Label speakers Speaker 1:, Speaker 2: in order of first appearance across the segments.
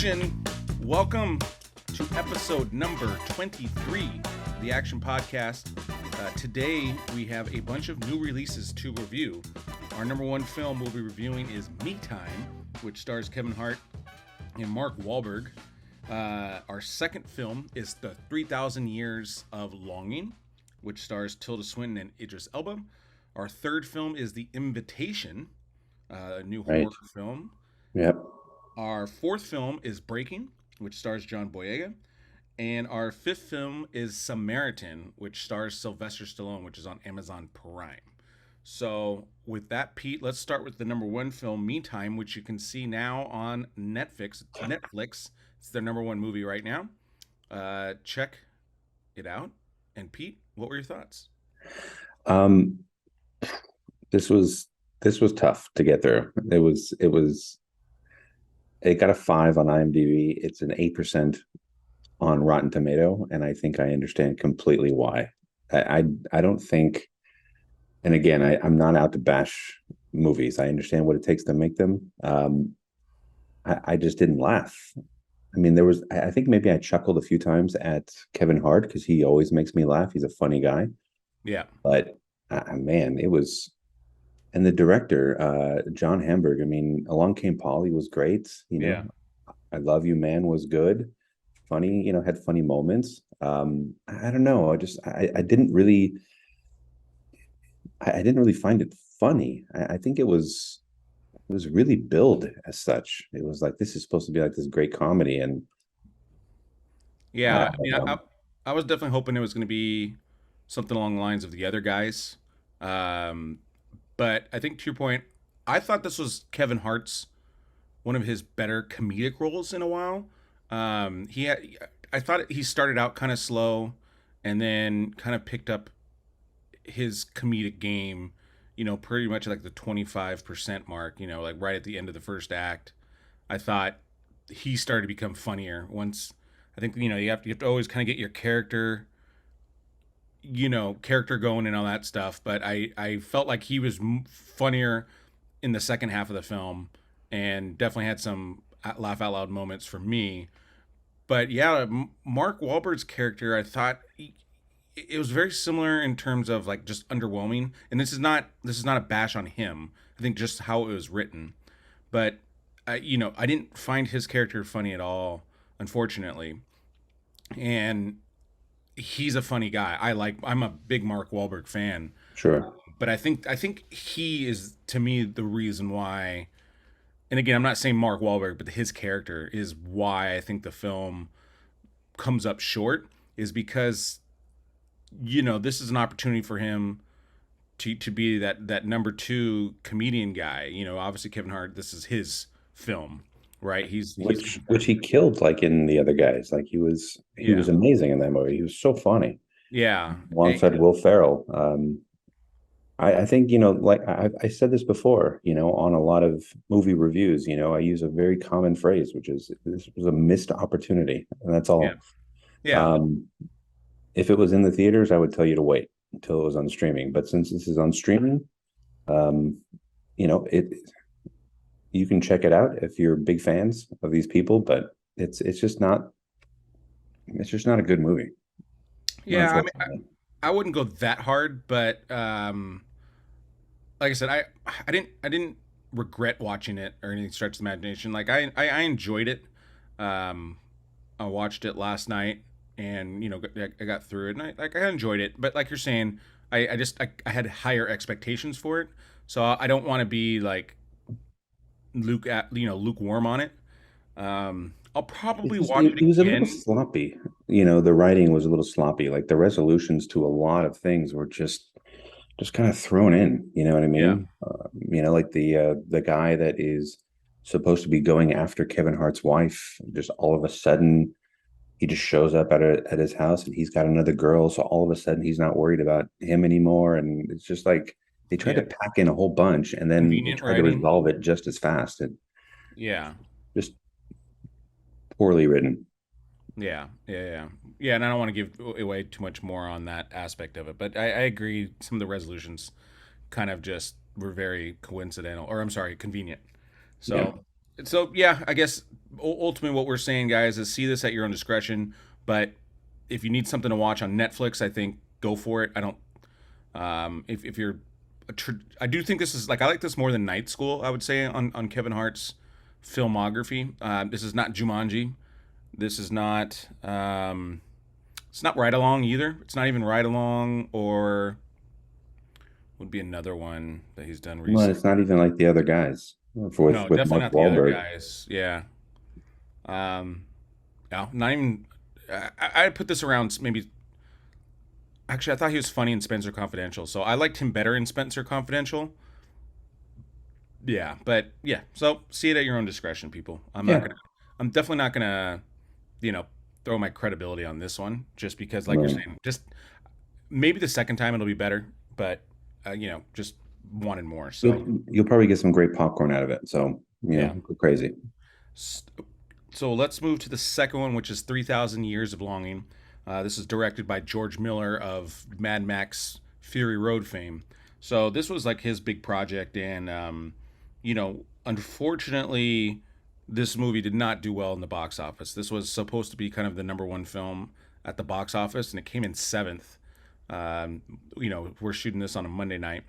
Speaker 1: Action! Welcome to episode number 23 of the Action Podcast. Today we have a bunch of new releases to review. Our number one film we'll be reviewing is Metime, which stars Kevin Hart and Mark Wahlberg. Our second film is The 3,000 Years of Longing, which stars Tilda Swinton and Idris Elba. Our third film is The Invitation, a new horror film.
Speaker 2: Yep.
Speaker 1: Our fourth film is Breaking, which stars Jonboyega. And our fifth film is Samaritan, which stars Sylvester Stallone, which is on Amazon Prime. So with that, Pete, let's start with the number one film, Metime, which you can see now on Netflix. It's their number one movie right now. Check it out. And Pete, what were your thoughts?
Speaker 2: This was tough to get through. It got a 5 on IMDb. It's an 8% on Rotten Tomato, and I think I understand completely why. I don't think, and again, I'm not out to bash movies. I understand what it takes to make them. I just didn't laugh. I mean, I think maybe I chuckled a few times at Kevin Hart because he always makes me laugh. He's a funny guy.
Speaker 1: Yeah.
Speaker 2: But man, it was. And the director, John Hamburg, I mean, Along Came Polly was great.
Speaker 1: Yeah.
Speaker 2: I Love You Man was good. Funny, had funny moments. I don't know. I didn't really find it funny. I think it was really billed as such. It was like, this is supposed to be like this great comedy. And
Speaker 1: yeah, I was definitely hoping it was going to be something along the lines of The Other Guys. But I think to your point, I thought this was Kevin Hart's one of his better comedic roles in a while. I thought he started out kind of slow and then kind of picked up his comedic game, pretty much like the 25% mark, like right at the end of the first act. I thought he started to become funnier once. I think, you have to always kind of get your character going and all that stuff, but I felt like he was funnier in the second half of the film and definitely had some laugh out loud moments for me. But yeah, Mark Wahlberg's character, I thought it was very similar in terms of like just underwhelming. And this is not a bash on him. I think just how it was written. But I didn't find his character funny at all, unfortunately. And he's a funny guy. I'm a big Mark Wahlberg fan.
Speaker 2: sure.
Speaker 1: But I think he is, to me, the reason why. And again, I'm not saying Mark Wahlberg, but his character is why I think the film comes up short. Is because this is an opportunity for him to be that number two comedian guy. Obviously Kevin Hart. This is his film, right?
Speaker 2: Which he killed, like in The Other Guys. Like he was amazing in that movie. He was so funny.
Speaker 1: Yeah.
Speaker 2: Alongside Will Ferrell. I think, like I said this before, on a lot of movie reviews, I use a very common phrase, which is, this was a missed opportunity. And that's all.
Speaker 1: Yeah.
Speaker 2: If it was in the theaters, I would tell you to wait until it was on streaming. But since this is on streaming, you can check it out if you're big fans of these people, but it's just not a good movie.
Speaker 1: Yeah, I mean, I wouldn't go that hard, but like I said, I didn't regret watching it or anything stretch the imagination. Like I enjoyed it. I watched it last night, and I got through it, and I enjoyed it. But like you're saying, I had higher expectations for it, so I don't want to be like lukewarm on it. I'll probably watch it
Speaker 2: It was
Speaker 1: again.
Speaker 2: a little sloppy. The writing was a little sloppy. Like the resolutions to a lot of things were just kind of thrown in. You know what I mean? Like the guy that is supposed to be going after Kevin Hart's wife, just all of a sudden he just shows up at his house and he's got another girl. So all of a sudden he's not worried about him anymore. And it's just like they tried to pack in a whole bunch and then they
Speaker 1: Convenient
Speaker 2: tried to
Speaker 1: writing.
Speaker 2: resolve it just as fast. And
Speaker 1: Yeah.
Speaker 2: just poorly written.
Speaker 1: Yeah. And I don't want to give away too much more on that aspect of it, but I agree. Some of the resolutions kind of just were very coincidental, or I'm sorry, convenient. So So yeah, I guess ultimately what we're saying, guys, is see this at your own discretion. But if you need something to watch on Netflix, I think go for it. I don't. If you're, I do think this is like I like this more than Night School. I would say on Kevin Hart's filmography. This is not Jumanji. This is not. It's not Ride Along either. It's not even Ride Along or would be another one that he's done
Speaker 2: Well,
Speaker 1: recently.
Speaker 2: it's not even like the other guys
Speaker 1: No,
Speaker 2: with
Speaker 1: definitely
Speaker 2: Mark
Speaker 1: not the other
Speaker 2: Wahlberg.
Speaker 1: guys. Yeah. Um, no, not even. I put this around maybe. Actually, I thought he was funny in Spencer Confidential, so I liked him better in Spencer Confidential. Yeah, but yeah. So see it at your own discretion, people. I'm not
Speaker 2: Yeah,
Speaker 1: gonna. I'm definitely not gonna. You know, throw my credibility on this one just because, like you're
Speaker 2: right.
Speaker 1: saying, just maybe the second time it'll be better, but just wanted more. So
Speaker 2: You'll probably get some great popcorn out of it. So
Speaker 1: yeah.
Speaker 2: go crazy.
Speaker 1: So let's move to the second one, which is 3,000 Years of Longing. This is directed by George Miller of Mad Max Fury Road fame. So this was like his big project, and unfortunately, this movie did not do well in the box office. This was supposed to be kind of the number one film at the box office, and it came in seventh. Um, we're shooting this on a Monday night,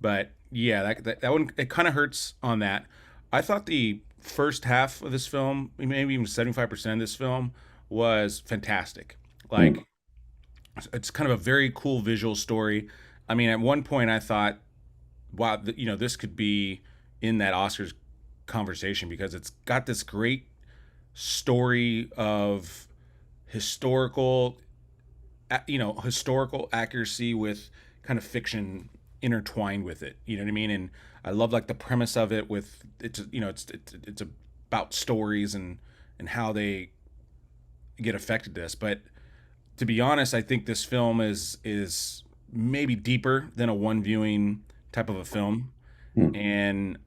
Speaker 1: but yeah, that one it kind of hurts on that. I thought the first half of this film, maybe even 75% of this film, was fantastic. Like,
Speaker 2: Mm.
Speaker 1: it's kind of a very cool visual story. I mean, at one point, I thought, wow, this could be in that Oscars conversation because it's got this great story of historical, historical accuracy with kind of fiction intertwined with it. You know what I mean? And I love like the premise of it with it's about stories and how they get affected this. But to be honest, I think this film is maybe deeper than a one viewing type of a film,
Speaker 2: Mm.
Speaker 1: and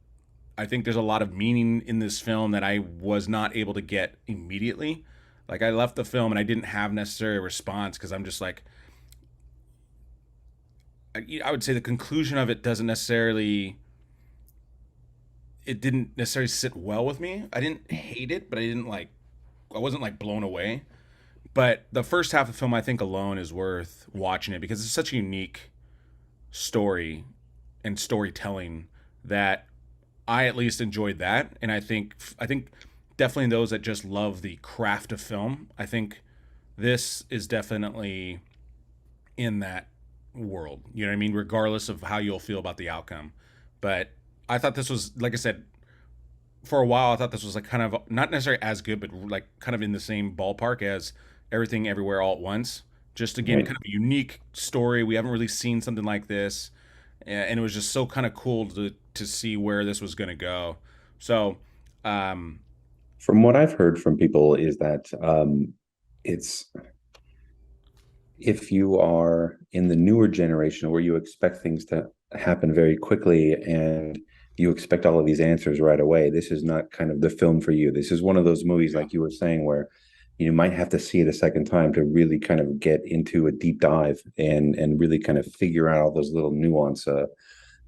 Speaker 1: I think there's a lot of meaning in this film that I was not able to get immediately. Like I left the film and I didn't have necessary response because I'm just like I would say the conclusion of it doesn't necessarily it didn't necessarily sit well with me. I didn't hate it, but I wasn't like blown away. But the first half of the film I think alone is worth watching it because it's such a unique story and storytelling that I at least enjoyed that, and I think definitely those that just love the craft of film, I think this is definitely in that world. You know what I mean? Regardless of how you'll feel about the outcome. But I thought this was, like I said, for a while, I thought this was like kind of not necessarily as good, but like kind of in the same ballpark as Everything Everywhere All at Once. Just again,
Speaker 2: Right.
Speaker 1: kind of a unique story. We haven't really seen something like this, and it was just so kind of cool to see where this was going to go. So, um,
Speaker 2: From what I've heard from people is that it's if you are in the newer generation where you expect things to happen very quickly and you expect all of these answers right away, this is not kind of the film for you. This is one of those movies,
Speaker 1: yeah,
Speaker 2: like you were saying, where you might have to see it a second time to really kind of get into a deep dive and really kind of figure out all those little nuance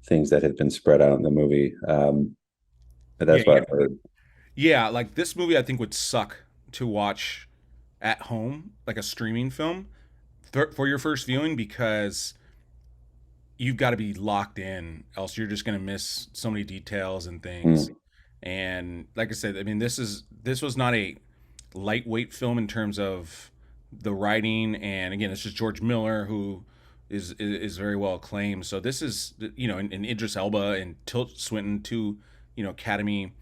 Speaker 2: things that have been spread out in the movie. But
Speaker 1: yeah,
Speaker 2: that's what I've heard.
Speaker 1: yeah. Like this movie, I think would suck to watch at home, like a streaming film for your first viewing because you've got to be locked in, else you're just going to miss so many details and things.
Speaker 2: Mm.
Speaker 1: And like I said, I mean, this was not a lightweight film in terms of the writing, and again, it's just George Miller who is very well acclaimed. So this is and Idris Elba and Tilt Swinton, two Academy,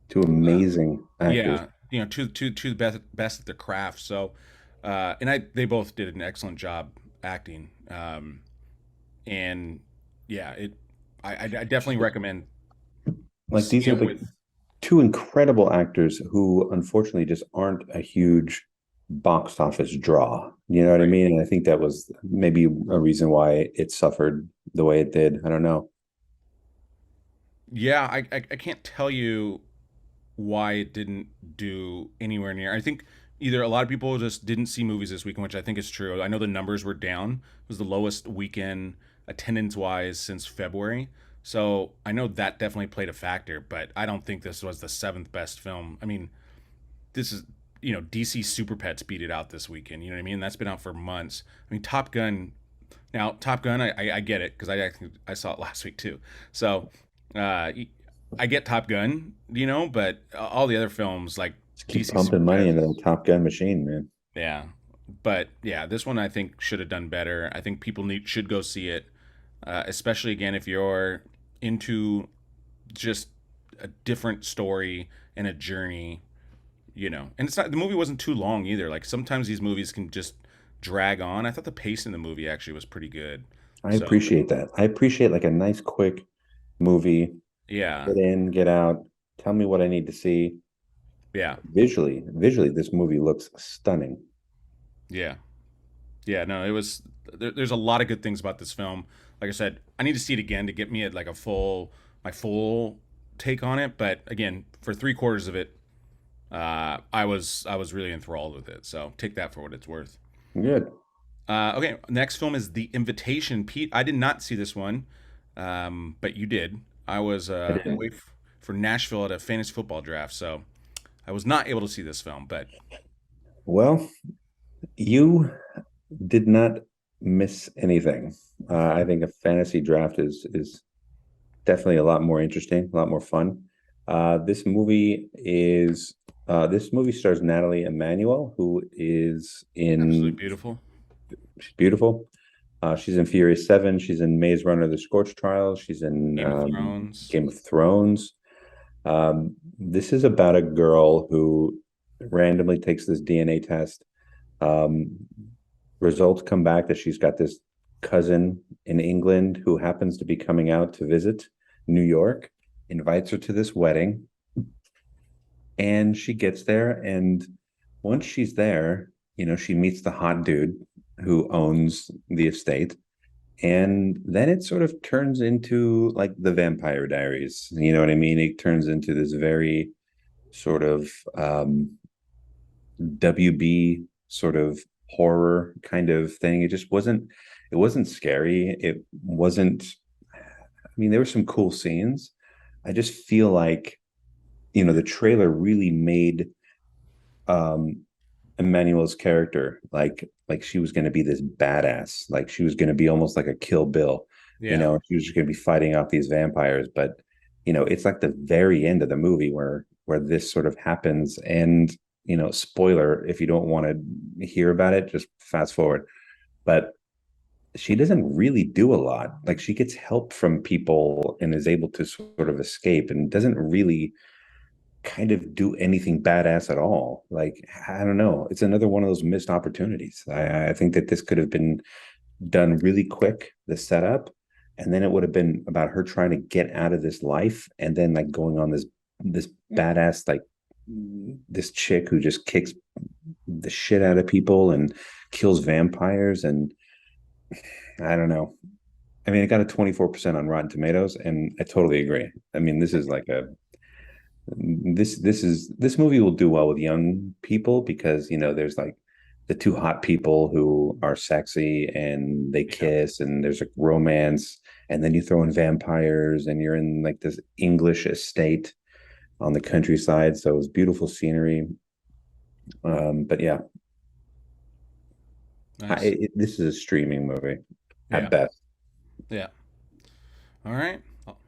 Speaker 2: Two amazing actors.
Speaker 1: yeah, two the best at their craft. So and they both did an excellent job acting. And yeah, I definitely recommend
Speaker 2: Like these
Speaker 1: seeing
Speaker 2: are
Speaker 1: it
Speaker 2: like
Speaker 1: with.
Speaker 2: two incredible actors who unfortunately just aren't a huge box office draw. You know what I
Speaker 1: Right.
Speaker 2: mean? And I think that was maybe a reason why it suffered the way it did. I don't know.
Speaker 1: Yeah, I can't tell you why it didn't do anywhere near. I think either a lot of people just didn't see movies this weekend, which I think is true. I know the numbers were down. It was the lowest weekend attendance wise since February. So I know that definitely played a factor, but I don't think this was the seventh best film. I mean, this is, DC Super Pets beat it out this weekend. You know what I mean? That's been out for months. I mean, Top Gun. Now, Top Gun, I get it because I saw it last week too. So uh, I get Top Gun, but all the other films like
Speaker 2: Just keep
Speaker 1: DC
Speaker 2: pumping
Speaker 1: Super
Speaker 2: money into
Speaker 1: Pets,
Speaker 2: the Top Gun machine, man.
Speaker 1: yeah. But yeah, this one I think should have done better. I think people should go see it, especially again if you're into just a different story and a journey, And it's not the movie wasn't too long either. Like sometimes these movies can just drag on. I thought the pace in the movie actually was pretty good.
Speaker 2: I
Speaker 1: So
Speaker 2: appreciate that. I appreciate like a nice, quick movie.
Speaker 1: yeah,
Speaker 2: Get in, get out. Tell me what I need to see.
Speaker 1: yeah,
Speaker 2: Visually, this movie looks stunning.
Speaker 1: yeah, yeah. No, it was. There's a lot of good things about this film. Like I said, I need to see it again to get me at like my full take on it. But again, for three-quarters of it, I was really enthralled with it. So take that for what it's worth.
Speaker 2: Good.
Speaker 1: Okay, next film is The Invitation. Pete, I did not see this one, but you did. I was
Speaker 2: I didn't.
Speaker 1: away for Nashville at a fantasy football draft, so I was not able to see this film. But
Speaker 2: Well, you did not miss anything. I think a fantasy draft is definitely a lot more interesting, a lot more fun. This movie stars Natalie Emmanuel, who is
Speaker 1: absolutely
Speaker 2: in
Speaker 1: beautiful.
Speaker 2: she's beautiful. She's in Furious 7. She's in Maze Runner: The Scorch Trials. She's in
Speaker 1: Game of Thrones.
Speaker 2: Game of Thrones. This is about a girl who randomly takes this DNA test. Um, Results come back that she's got this cousin in England who happens to be coming out to visit New York, invites her to this wedding, and she gets there. And once she's there, she meets the hot dude who owns the estate. And then it sort of turns into like the Vampire Diaries. You know what I mean? It turns into this very sort of WB sort of horror kind of thing. It wasn't scary. It wasn't, I mean, there were some cool scenes. I just feel like, the trailer really made um Emmanuel's character like she was going to be this badass, like she was going to be almost like a Kill Bill,
Speaker 1: Yeah,
Speaker 2: she was just going to be fighting off these vampires. But it's like the very end of the movie where this sort of happens. And spoiler, if you don't want to hear about it, just fast forward. But she doesn't really do a lot. Like she gets help from people and is able to sort of escape and doesn't really kind of do anything badass at all. Like, I don't know. It's another one of those missed opportunities. I think that this could have been done really quick, the setup, and then it would have been about her trying to get out of this life and then like going on this badass, like this chick who just kicks the shit out of people and kills vampires. And I don't know. I mean, it got a 24% on Rotten Tomatoes, and I totally agree. I mean, this movie will do well with young people because there's like the two hot people who are sexy and they
Speaker 1: yeah,
Speaker 2: kiss and there's a romance, and then you throw in vampires and you're in like this English estate on the countryside, so it's beautiful scenery. But yeah,
Speaker 1: nice.
Speaker 2: this is a streaming movie at
Speaker 1: Yeah,
Speaker 2: best.
Speaker 1: yeah. All right.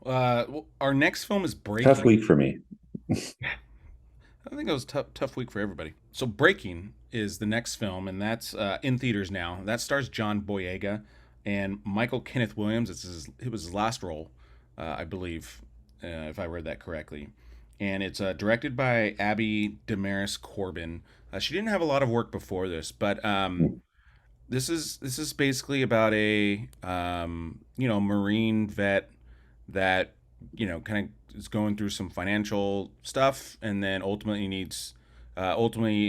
Speaker 1: Well, our next film is
Speaker 2: Tough
Speaker 1: Breaking.
Speaker 2: week for me.
Speaker 1: I think it was tough week for everybody. So Breaking is the next film, and that's in theaters now. That stars John Boyega and Michael Kenneth Williams. It was his last role, I believe, if I read that correctly. And it's directed by Abby Damaris Corbin. She didn't have a lot of work before this, but this is basically about a Marine vet that kind of is going through some financial stuff, and then ultimately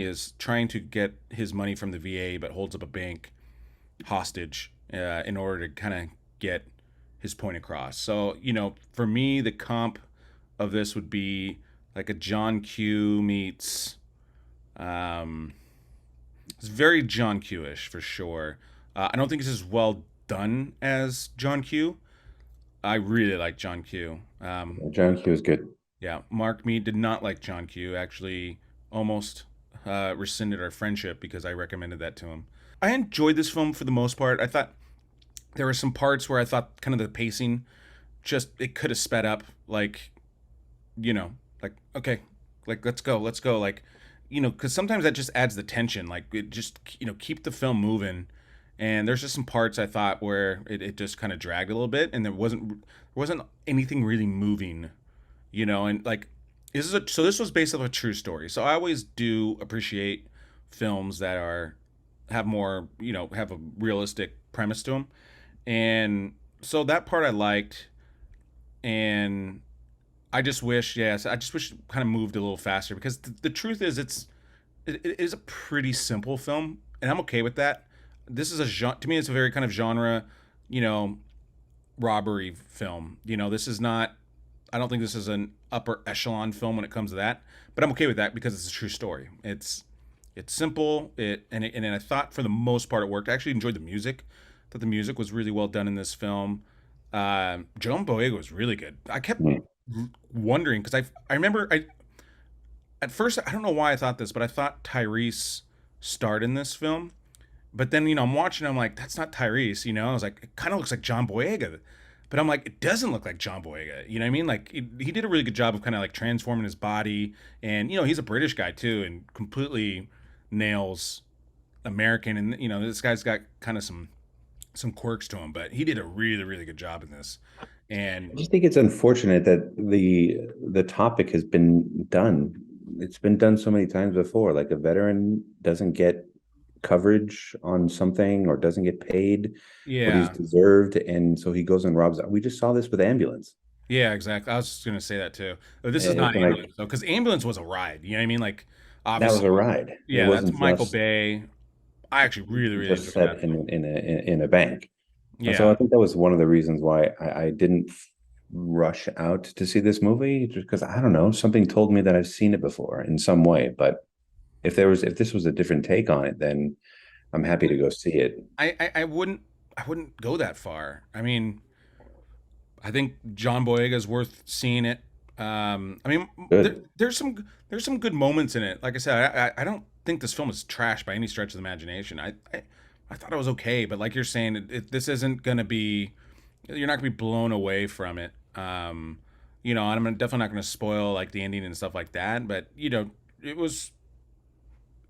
Speaker 1: is trying to get his money from the VA, but holds up a bank hostage in order to kind of get his point across. So for me, the comp of this would be like a John Q meets. Um, it's very John Q-ish for sure. I don't think it's as well done as John Q, I really like John Q.
Speaker 2: John Q is good.
Speaker 1: Yeah, Mark me did not like John Q. Actually, almost rescinded our friendship because I recommended that to him. I enjoyed this film for the most part. I thought there were some parts where I thought kind of the pacing just it could have sped up. Like like okay, like let's go. Like because sometimes that just adds the tension. Like it just keep the film moving. And there's just some parts I thought where it just kind of dragged a little bit, and there wasn't anything really moving and like so this was based off a true story. So I always do appreciate films that are have more have a realistic premise to them, and so that part I liked, and I just wish it kind of moved a little faster because the truth is it is a pretty simple film, and I'm okay with that. This is to me it's a very kind of genre, you know, robbery film. This is not. I don't think this is an upper echelon film when it comes to that, but I'm okay with that because it's a true story. It's simple. And I thought for the most part it worked. I actually enjoyed the music. I thought the music was really well done in this film. Jonboyega was really good. I kept
Speaker 2: Mm.
Speaker 1: wondering because I remember I at first I don't know why I thought this, but I thought Tyrese starred in this film. But then I'm watching. I'm like, that's not Tyrese. I was like, it kind of looks like John Boyega, but I'm like, it doesn't look like John Boyega. You know what I mean? Like he did a really good job of kind of like transforming his body, and he's a British guy too, and completely nails American. And this guy's got kind of some quirks to him, but he did a really really good job in this.
Speaker 2: I
Speaker 1: And
Speaker 2: just think it's unfortunate that the topic has been done. It's been done so many times before. Like a veteran doesn't get coverage on something or doesn't get paid what he's
Speaker 1: yeah,
Speaker 2: deserved, and so he goes and robs. We just saw this with ambulance.
Speaker 1: yeah, exactly. I was just gonna say that too. But this is
Speaker 2: It's
Speaker 1: not
Speaker 2: like
Speaker 1: ambulance though, because ambulance was a ride. You know what I mean? Like
Speaker 2: that was
Speaker 1: obviously,
Speaker 2: a ride. It
Speaker 1: yeah, that's
Speaker 2: wasn't
Speaker 1: Michael Bay. I actually really really
Speaker 2: just
Speaker 1: enjoyed
Speaker 2: set
Speaker 1: that film.
Speaker 2: in a bank. And so
Speaker 1: Yeah,
Speaker 2: I think that was one of the reasons why I didn't rush out to see this movie, just because I don't know, something told me that I've seen it before in some way. But if this was a different take on it, then I'm happy to go see it.
Speaker 1: I wouldn't go that far. I mean, I think John Boyega is worth seeing it. I mean,
Speaker 2: Good.
Speaker 1: there's some good moments in it. Like I said, I don't think this film is trash by any stretch of the imagination. I thought it was okay, but like you're saying, this isn't gonna be. You're not gonna be blown away from it. And I'm definitely not gonna spoil like the ending and stuff like that. But it was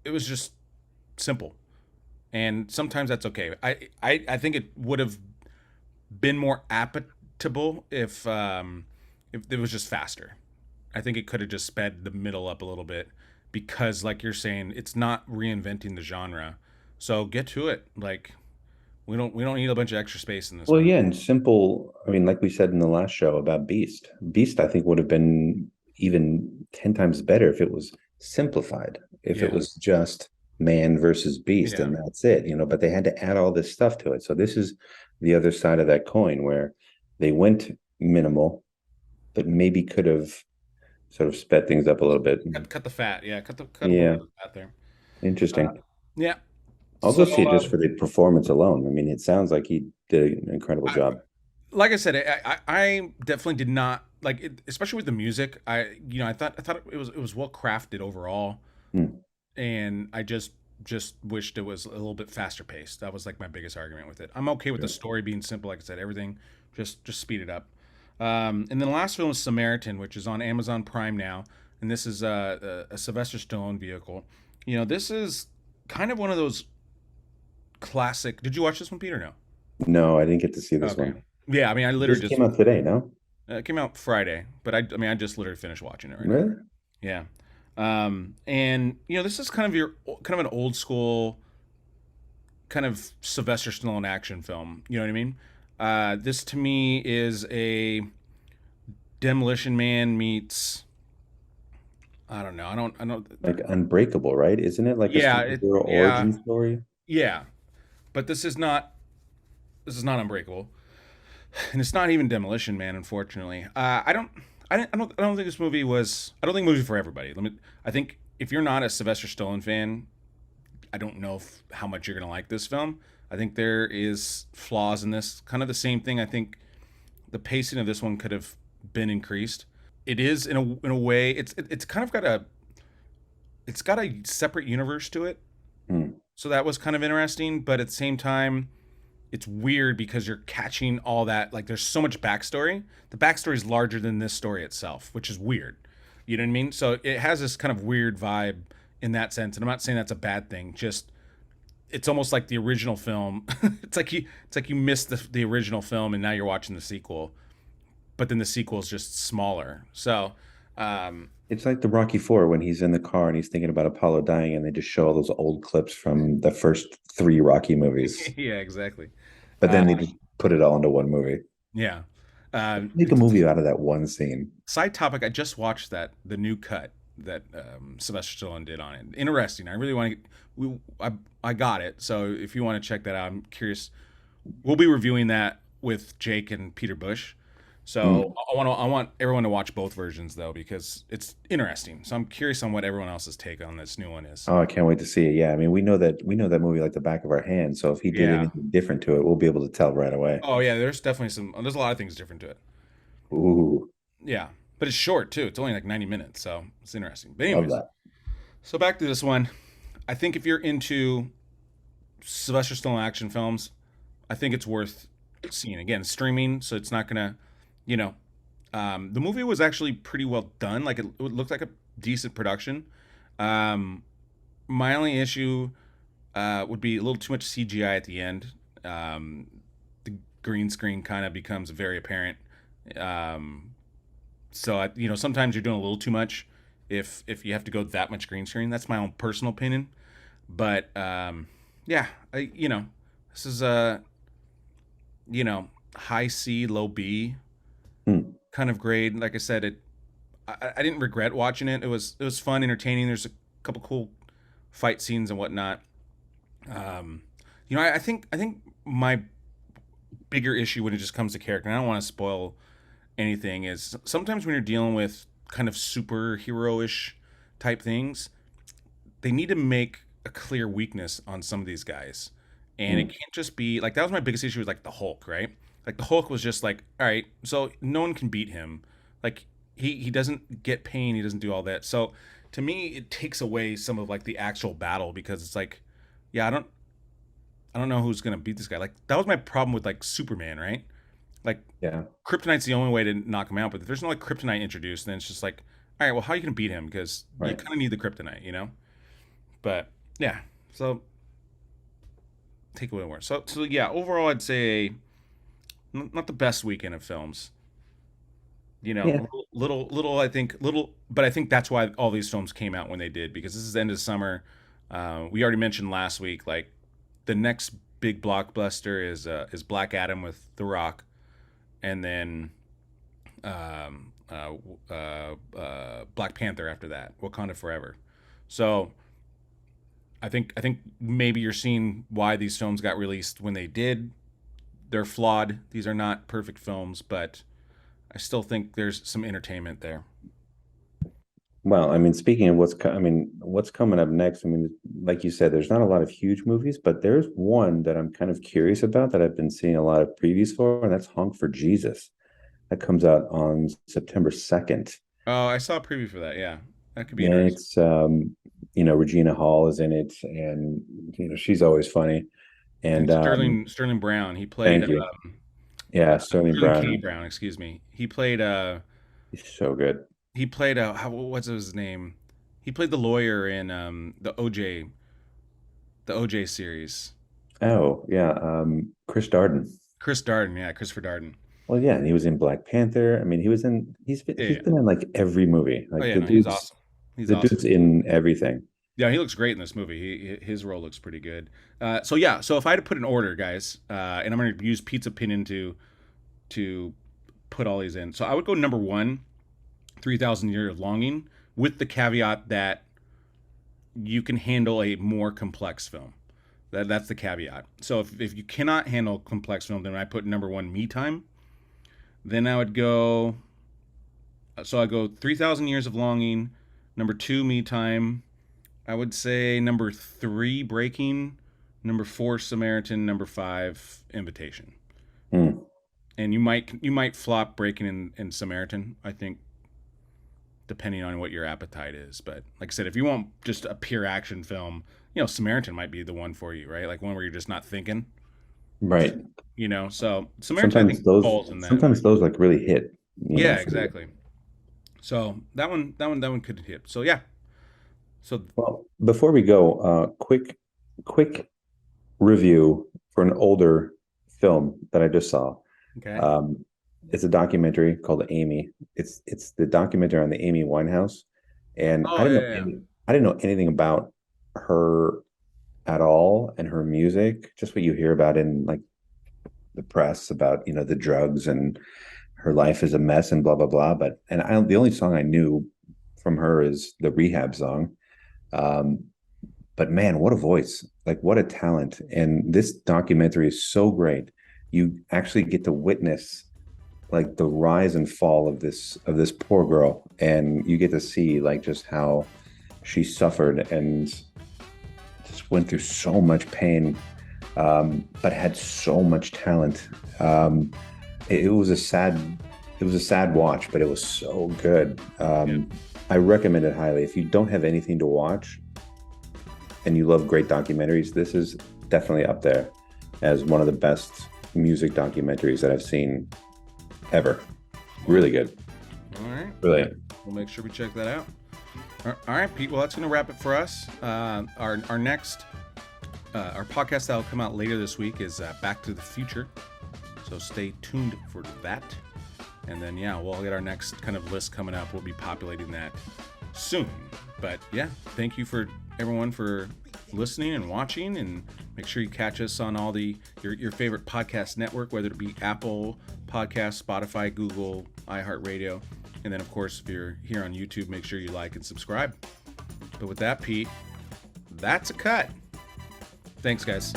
Speaker 1: it was just simple, and sometimes that's okay. I think it would have been more applicable if it was just faster. I think it could have just sped the middle up a little bit because, like you're saying, it's not reinventing the genre. So get to it. Like we don't need a bunch of extra space in this
Speaker 2: Well,
Speaker 1: movie.
Speaker 2: yeah, and simple. I mean, like we said in the last show about Beast, Beast, I think would have been even 10 times better if it was simplified, if it
Speaker 1: Yeah,
Speaker 2: was just man versus beast
Speaker 1: yeah.
Speaker 2: and that's it, but they had to add all this stuff to it. So this is the other side of that coin where they went minimal, but maybe could have sort of sped things up a little bit.
Speaker 1: Cut the fat. Yeah, cut up a little
Speaker 2: Yeah,
Speaker 1: bit of fat there. Uh,
Speaker 2: interesting.
Speaker 1: yeah.
Speaker 2: I'll
Speaker 1: So
Speaker 2: go see it just for the performance alone. I mean, it sounds like he did an incredible
Speaker 1: I,
Speaker 2: job.
Speaker 1: like I said, I definitely did not like it, especially with the music. I thought it was well crafted overall,
Speaker 2: Hmm.
Speaker 1: and I just wished it was a little bit faster paced. That was like my biggest argument with it. I'm okay with the
Speaker 2: Sure.
Speaker 1: story being simple, like I said, everything just speed it up. And then the last film is Samaritan, which is on Amazon Prime now, and this is a Sylvester Stallone vehicle. This is kind of one of those classic. Did you watch this one, Peter? No.
Speaker 2: No, I didn't get to see this
Speaker 1: Okay.
Speaker 2: one.
Speaker 1: Yeah, I mean, I
Speaker 2: It
Speaker 1: literally
Speaker 2: just
Speaker 1: just
Speaker 2: came out today, no?
Speaker 1: it came out Friday, but I mean, I just literally finished watching it right now.
Speaker 2: Really?
Speaker 1: Yeah. And this is kind of an old school kind of Sylvester Stallone action film. You know what I mean? This to me is a Demolition Man meets. I don't know. I don't.
Speaker 2: Like Unbreakable, right? Isn't it like a
Speaker 1: Yeah.
Speaker 2: superhero
Speaker 1: Yeah.
Speaker 2: origin story?
Speaker 1: Yeah. But this is not. This is not Unbreakable, and it's not even Demolition Man. Unfortunately, I don't. I don't think this movie was. I don't think movie for everybody. I think if you're not a Sylvester Stallone fan, I don't know how much you're gonna like this film. I think there is flaws in this. Kind of the same thing. I think the pacing of this one could have been increased. It is in a way it's kind of got a separate universe to it.
Speaker 2: Hmm.
Speaker 1: So that was kind of interesting, but at the same time, it's weird because you're catching all that. Like, there's so much backstory. The backstory is larger than this story itself, which is weird. You know what I mean? So it has this kind of weird vibe in that sense. And I'm not saying that's a bad thing. Just it's almost like the original film. It's like you missed the original film and now you're watching the sequel, but then the sequel is just smaller. So um,
Speaker 2: It's like the Rocky Four when he's in the car and he's thinking about Apollo dying, and they just show all those old clips from the first three Rocky movies,
Speaker 1: yeah, exactly.
Speaker 2: but
Speaker 1: Uh,
Speaker 2: then they just put it all into one movie.
Speaker 1: yeah.
Speaker 2: Make a movie out of that one scene.
Speaker 1: Side topic: I just watched the new cut that Sylvester Stallone did on it. Interesting. I really want to. I got it. So if you want to check that out, I'm curious. We'll be reviewing that with Jake and Peter Bush. So
Speaker 2: Mm.
Speaker 1: I want everyone to watch both versions though because it's interesting. So I'm curious on what everyone else's take on this new one is.
Speaker 2: Oh, I can't wait to see it. Yeah, I mean, we know that movie like the back of our hand. So if he did
Speaker 1: Yeah.
Speaker 2: anything different to it, we'll be able to tell right away.
Speaker 1: Oh yeah. There's definitely there's a lot of things different to it.
Speaker 2: Ooh,
Speaker 1: Yeah. But it's short too. It's only like 90 minutes, so it's interesting. But
Speaker 2: love
Speaker 1: anyways,
Speaker 2: that.
Speaker 1: so back to this one. I think if you're into Sylvester Stallone action films, I think it's worth seeing. Again, streaming, so it's not gonna, you know, the movie was actually pretty well done. Like it looked like a decent production. Um, my only issue would be a little too much CGI at the end. The green screen kind of becomes very apparent. Um, so sometimes you're doing a little too much if you have to go that much green screen. That's my own personal opinion. But yeah, this is a high C, low B
Speaker 2: Hmm.
Speaker 1: kind of grade. Like I said, I didn't regret watching it. It was fun, entertaining. There's a couple cool fight scenes and whatnot. Um, I think my bigger issue when it just comes to character, and I don't want to spoil anything, is sometimes when you're dealing with kind of superhero-ish type things, they need to make a clear weakness on some of these guys. And it
Speaker 2: Hmm.
Speaker 1: can't just be like that was my biggest issue with like the Hulk, right? Like the Hulk was just like, all right, so no one can beat him. Like he doesn't get pain, he doesn't do all that. So to me, it takes away some of like the actual battle because it's like, yeah, I don't know who's gonna beat this guy. Like that was my problem with like Superman, right? Like
Speaker 2: Yeah.
Speaker 1: kryptonite's the only way to knock him out, but if there's no like kryptonite introduced, then it's just like, all right, well, how are you gonna beat him? Because you
Speaker 2: Right.
Speaker 1: kind of need the kryptonite, But yeah, so take away more. So yeah, overall, I'd say not the best weekend of films.
Speaker 2: Yeah.
Speaker 1: Little. I think little, but I think that's why all these films came out when they did because this is the end of summer. We already mentioned last week, like the next big blockbuster is Black Adam with The Rock, and then Black Panther after that, Wakanda Forever. So I think maybe you're seeing why these films got released when they did. They're flawed. These are not perfect films, but I still think there's some entertainment there.
Speaker 2: Well, I mean, speaking of what's coming up next, I mean, like you said, there's not a lot of huge movies, but there's one that I'm kind of curious about that I've been seeing a lot of previews for, and that's Honk for Jesus. That comes out on September 2nd.
Speaker 1: Oh, I saw a preview for that. Yeah, that could be
Speaker 2: And
Speaker 1: interesting.
Speaker 2: it's Regina Hall is in it, and she's always funny.
Speaker 1: And
Speaker 2: And
Speaker 1: Sterling Brown. He played
Speaker 2: thank you. Yeah, Sterling
Speaker 1: Sterling K.
Speaker 2: Brown,
Speaker 1: Brown. Excuse me.
Speaker 2: he's so good.
Speaker 1: He played what's his name? He played the lawyer in the OJ series.
Speaker 2: Oh, yeah, Chris Darden.
Speaker 1: Chris Darden. Yeah, Christopher Darden.
Speaker 2: Well, yeah, and he was in Black Panther. I mean,
Speaker 1: Yeah,
Speaker 2: he's
Speaker 1: yeah.
Speaker 2: been in like every movie.
Speaker 1: Oh
Speaker 2: Like
Speaker 1: yeah, no, he's awesome. He's
Speaker 2: the
Speaker 1: awesome.
Speaker 2: dude's in everything.
Speaker 1: Yeah, he looks great in this movie. His role looks pretty good. So yeah, so if I had to put an order, guys, and I'm going to use Pete's opinion to put all these in. So I would go number one, 3,000 Years of Longing, with the caveat that you can handle a more complex film. That's the caveat. So if you cannot handle complex film, then I put number one, Me Time. Then I would go. So I go 3,000 Years of Longing, number two, Me Time. I would say number three, Breaking. Number four, Samaritan. Number five, Invitation.
Speaker 2: Hmm.
Speaker 1: and you might flop Breaking in Samaritan, I think, depending on what your appetite is. But like I said, if you want just a pure action film, Samaritan might be the one for you, right? Like one where you're just not thinking,
Speaker 2: Right.
Speaker 1: So Samaritan, I think, falls in that.
Speaker 2: Sometimes those like really hit,
Speaker 1: Yeah,
Speaker 2: for you.
Speaker 1: exactly. So that one could hit. So yeah. So
Speaker 2: Well, before we go, quick review for an older film that I just saw.
Speaker 1: okay.
Speaker 2: Um, it's a documentary called Amy. It's the documentary on the Amy Winehouse, and
Speaker 1: Oh yeah, yeah.
Speaker 2: I didn't know anything about her at all and her music. Just what you hear about in like the press about the drugs and her life is a mess and blah blah blah. But the only song I knew from her is the Rehab song. Um, but man, what a voice! Like what a talent! And this documentary is so great. You actually get to witness like the rise and fall of this poor girl, and you get to see like just how she suffered and just went through so much pain, but had so much talent. It was a sad watch, but it was so good.
Speaker 1: Yeah.
Speaker 2: I recommend it highly. If you don't have anything to watch and you love great documentaries, this is definitely up there as one of the best music documentaries that I've seen ever. Really good.
Speaker 1: All right.
Speaker 2: Brilliant.
Speaker 1: We'll make sure we check that out. All right, Pete. Well, that's going to wrap it for us. Our next our podcast that will come out later this week is Back to the Future. So stay tuned for that. And then, we'll get our next kind of list coming up. We'll be populating that soon. But thank you for everyone for listening and watching, and make sure you catch us on all your favorite podcast network, whether it be Apple Podcasts, Spotify, Google, iHeartRadio. And then, of course, if you're here on YouTube, make sure you like and subscribe. But with that, Pete, that's a cut. Thanks, guys.